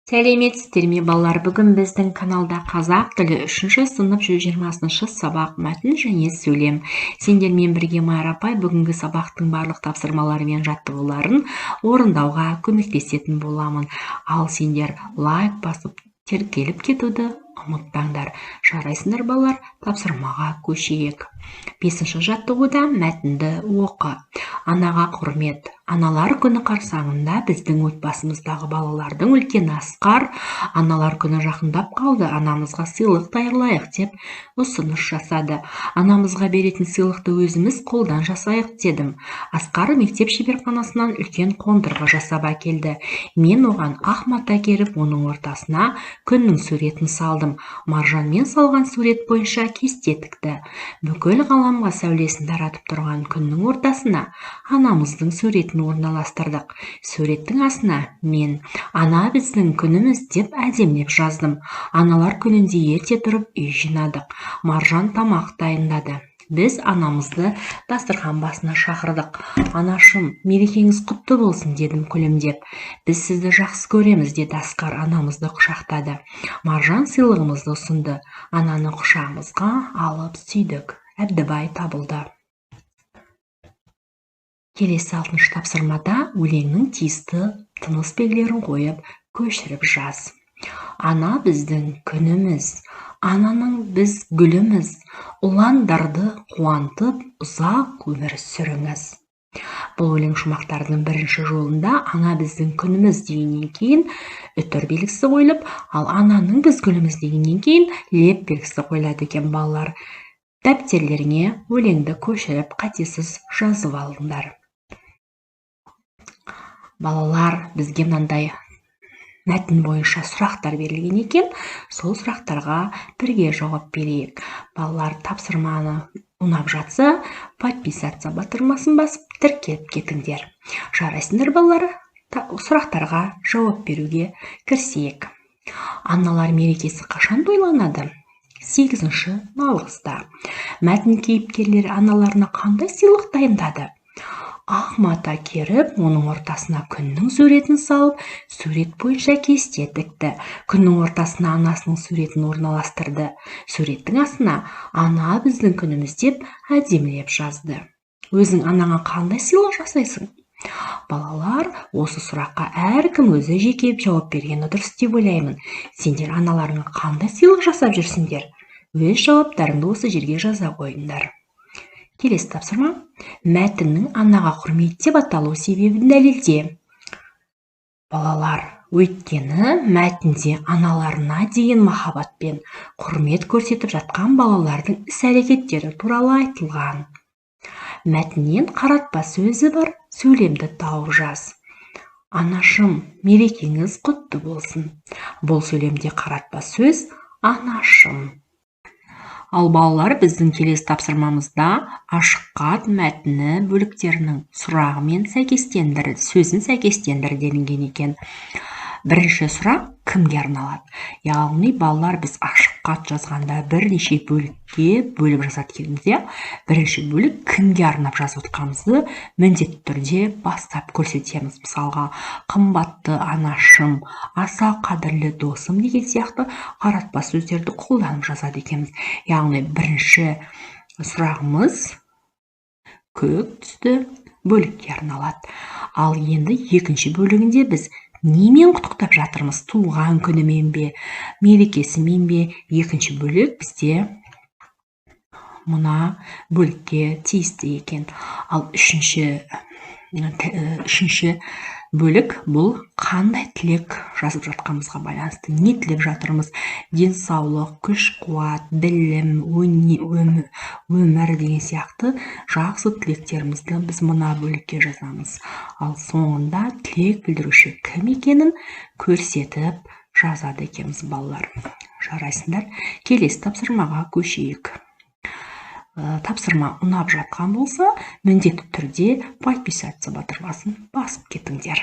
Сәлеметсіздер ме балалар? Бүгін біздің каналда қазақ тілі 3-ші сынып 120-шы сабақ мәтін және сөйлем. Сендермен бірге Майра апай бүгінгі сабақтың барлық тапсырмалары мен жаттығуларын орындауға көмектесетін боламын. Ал сендер лайк басып келіп кетуді ұмытпаңдар. Жарайсыңдар балалар, тапсырмаға көшейік. 5-ші жаттығуда мәтінді оқы. Анаға құрмет. Аналар күні қарсаңында біздің отбасымыздағы балалардың үлкені Асқар аналар күні жақындап қалды, анамызға сыйлық даярлайық деп ұсыныс жасады. Анамызға беретін сыйлықты өзіміз қолдан жасайық дедім. Асқар мектеп шеберханасынан үлкен қондырғы жасап әкелді. Мен оған ақ мата керіп, оның ортасына күннің суретін салдым. Маржанмен салған сурет бойынша кесте тікті. Бүкіл ғаламға сәулесін таратып тұрған күннің ортасына анамыздың суретін орналастырдық. Суреттің астына мен «Ана біздің күніміз» деп әдемілеп жаздым. Аналар күнінде ерте тұрып үй жинадық. Маржан тамақ дайындады. Біз анамызды дастархан басына шақырдық. «Анашым, мерекеңіз құтты болсын» дедім күлімдеп. «Біз сізді жақсы көреміз» деді Асқар, анамызды құшақтады. Маржан сыйлығымызды ұсынды. Ананы құшағымызға алып сүйдік. Әбдібай табылды. Келесі 6-шы тапсырмада өлеңнің тиісті тыныс белгілерін қойып, көшіріп жаз. Ана біздің күніміз, ананың біз гүліміз, ұландарды қуантып, ұзақ өмір сүріңіз. Бұл өлең шумақтарының бірінші жолында ана біздің күніміз дегеннен кейін үтір белгісі қойылып, ал ананың біз гүліміз дегеннен кейін леп белгісі қойылады екен балалар. Дәптерлеріңе өлеңді көшіріп, қатесіз жазып алыңдар. Балалар, бізге мынандай мәтін бойынша сұрақтар берілген екен. Сол сұрақтарға бірге жауап берейік. Балалар, тапсырманы ұнап жатса, подписаться батырмасын басып, тіркеліп кетіңдер. Жарайсыңдар балалар, сұрақтарға жауап беруге кірісейік. Аналар мерекесі қашан тойланады? 8-ші наурызда. Мәтін кейіпкерлері аналарына қандай сыйлық дайындады? Ақ мата керіп, оның ортасына күннің суретін салып, сурет бойынша кесте тікті. Күннің ортасына анасының суретін орналастырды. Суреттің астына «Ана біздің күніміз» деп әдемілеп жазды. Өзің анаңа қандай сыйлық жасайсың? Балалар, осы сұраққа әркім өзі жеке жауап бергені дұрыс деп ойлаймын. Сендер аналарыңа қандай сыйлық жасап жүрсіңдер? Өз жауаптарыңды осы жерге жаза қойыңдар. Келесі тапсырма. Мәтіннің анаға құрмет деп аталу себебін дәлелде. Балалар, өйткені мәтінде аналарына деген махаббатпен құрмет көрсетіп жатқан балалардың іс-әрекеттері туралы айтылған. Мәтіннен қаратпа сөзі бар, сөйлемді тауып жаз. Анашым, мерекеңіз құтты болсын. Бұл сөйлемде қаратпа сөз анашым. Ал балалар, біздің келесі тапсырмамызда ашық хат мәтіні бөліктерінің сұрағымен сөзін сәйкестендір делінген екен. Бірінші сұрақ кімге арналады? Яғни балалар, біз ашық хат жазғанда бірнеше бөлікке бөліп жазатқанымызда, бірінші бөлік кімге арнап жазып отқанымызды міндетті түрде бастап көрсетеміз. Мысалға, қымбатты анашым, аса қадірлі досым деген сияқты қаратпа сөздерді қолданып жазады екенбіз. Яғни бірінші сұрағымыз көк түсті бөлікке арналады. Ал енді екінші бөлігінде біз немен құттықтап жатырмыз? Туған күнімен бе, мерекесімен бе? Екінші бөлік бізде мына бөлікке тиісті екен. Ал үшінші бөлік бұл қандай тілек жазып жатқанымызға байланысты. Не тілеп жатырмыз? Денсаулық, күш қуат, білім, өмір деген сияқты жақсы тілектерімізді біз мына бөлікке жазамыз. Ал соңында тілек білдіруші кім екенін көрсетіп жазады екенбіз балалар. Жарайсыңдар, келесі тапсырмаға көшейік. Тапсырма ұнап жатқан болса, міндетті түрде подписаться батырмасын басып кетіңдер.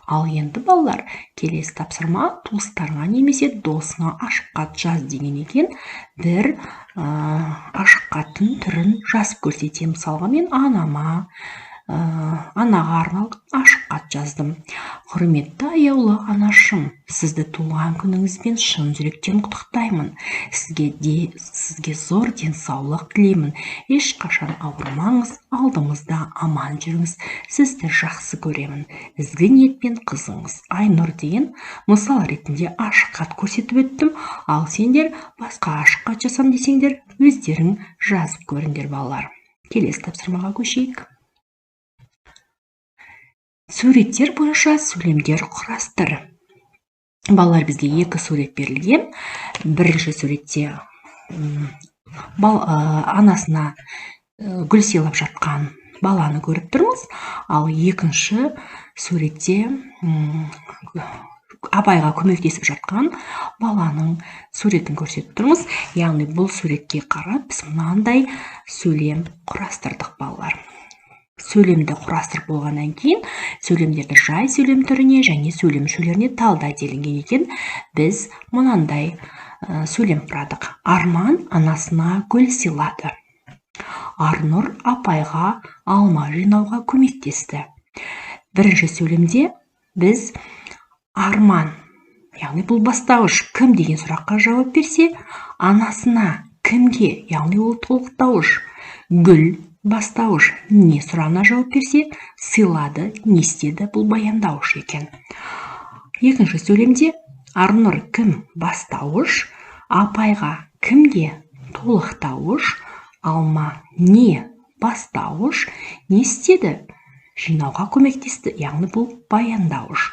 Ал енді балалар, келесі тапсырма туыстарыңа немесе досыңа ашық хат жаз деген екен. Бір ашық хаттың түрін жазып көрсетемін. Мысалға, мен анама анаға арналып ашық хат жаздым. Құрметті аяулы анашым, сізді туған күніңізбен шын жүректен құттықтаймын. Сізге зор денсаулық тілеймін. Ешқашан ауырмаңыз, алдымызда аман жүріңіз. Сізді жақсы көремін. Ізгі ниетпен қызыңыз Айнұр деген мысал ретінде ашық хат көрсетіп өттім. Ал сендер басқа ашық хат жазсам десеңдер, өздерің жазып көріңдер балалар. Келесі тапсырмаға көшейік. Суреттер бойынша сөйлемдер құрастыр. Балалар, бізге екі сурет берілген. Бірінші суретте анасына гүл сыйлап жатқан баланы көріп тұрмыз. Ал екінші суретте апайға көмектесіп жатқан баланың суретін көрсетіп тұрмыз. Яғни бұл суретке қарап біз мынандай сөйлем құрастырдық балалар. Сөйлемді құрастырып болғаннан кейін сөйлемдерді жай сөйлем түріне және сөйлем мүшелеріне талдай делінген екен. Біз мынандай сөйлем құрадық. Арман анасына гүл сыйлады. Арнұр апайға алма жинауға көмектесті. Бірінші сөйлемде біз Арман, яғни бұл бастауыш, кім деген сұраққа жауап берсе, анасына, кімге, яғни ол толықтауыш, гүл бастауыш, не сұрағына жауап берсе, сыйлады, не істеді, бұл баяндауыш екен. Екінші сөйлемде Арнұр кім бастауыш, апайға, кімге толықтауыш, алма не бастауыш, не істеді, жинауға көмектесті, яғни бұл баяндауыш.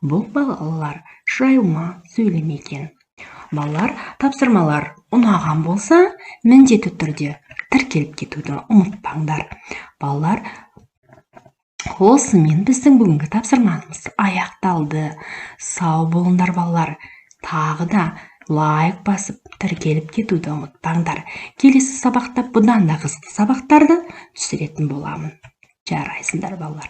Бұл балалар жайылма сөйлем екен. Балалар, тапсырмалар ұнаған болса, міндетті түрде тіркеліп кетуді ұмытпаңдар. Балалар, осымен біздің бүгінгі тапсырмамыз аяқталды. Сау болыңдар балалар. Тағы да лайк басып тіркеліп кетуді ұмытпаңдар. Келесі сабақта бұдан да қызықты сабақтарды түсіретін боламын. Жарайсыңдар балалар.